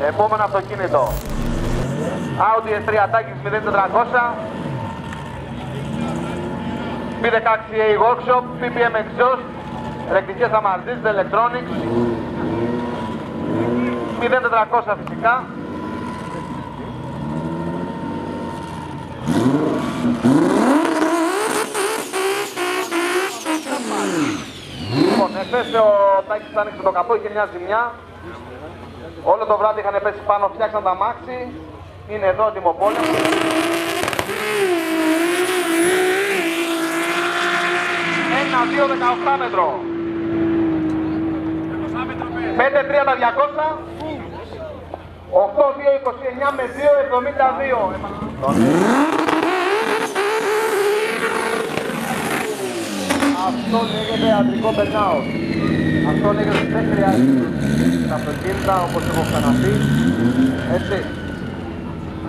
Επόμενο αυτοκίνητο. Audi S3 Takis 0400. P16A Workshop, PPM Exhaust, ρεκτικές αμαρτζής, Electronics. 0400 φυσικά. Λοιπόν, εχθές ο Τάκης άνοιξε το καπό, είχε μια ζημιά. Όλο το βράδυ είχαν πέσει πάνω, φτιάξαν τα μάξι. Είναι εδώ έτοιμο πόλεμο. 1-2-18 μέτρο. 5-3 τα 200. 8-2-29 με 2-72. Αυτό λέγεται αντρικό burnout. Αυτό λέγεται ότι δεν χρειάζεται τα αυτοκίνητα όπως έχω ξαναπεί. Έτσι.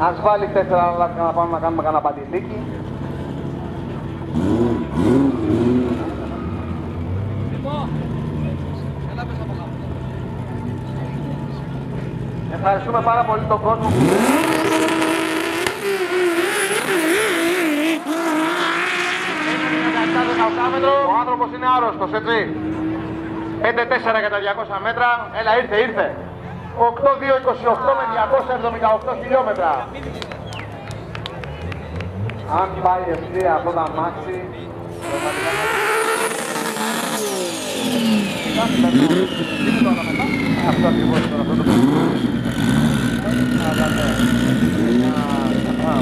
Ας βάλει 4 λάθη να πάμε να κάνουμε κανένα παντιλίκι. Ευχαριστούμε πάρα πολύ τον κόσμο. Ο άνθρωπος είναι άρρωστος, έτσι. 5-4 για τα 200 μέτρα. Έλα, ήρθε. 8-2-28 με 278 χιλιόμετρα. Αν πάει ευθεία αυτό το αμάξι, αυτό ακριβώς τώρα, αυτό το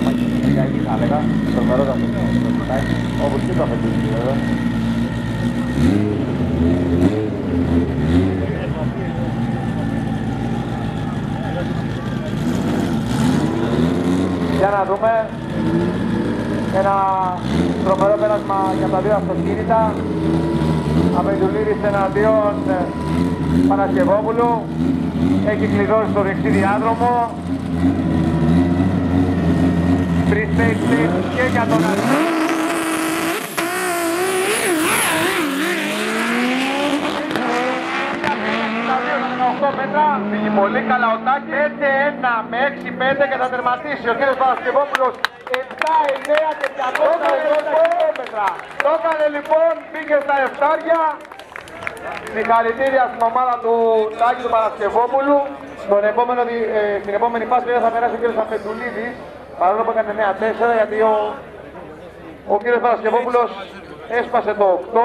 μαγική θα έλεγα, στο μερό το αφεντήσει, όπως και το αφεντήσει βέβαια. Για να δούμε ένα τρομερό πέρασμα για τα δύο αυτοκίνητα. Απεντουλίδης εναντίον Παρασκευόπουλου. Έχει κλειδώσει στο δεξί διάδρομο. Free space και για τον αριθμό. Φύγει πολύ καλά ο Τάκης. 5-1 με 6-5 και θα τερματίσει ο κύριος Παρασκευόπουλος 7-9 και 280 χιλιόμετρα. Το έκανε λοιπόν, πήγε στα 7. Συγχαρητήρια στην ομάδα του Τάκη του Παρασκευόπουλου. Στην επόμενη φάση θα περάσει ο κύριος Αφεντουλίδης, παρόλο που έκανε 9-4, γιατί ο κύριος Παρασκευόπουλος έσπασε το 8.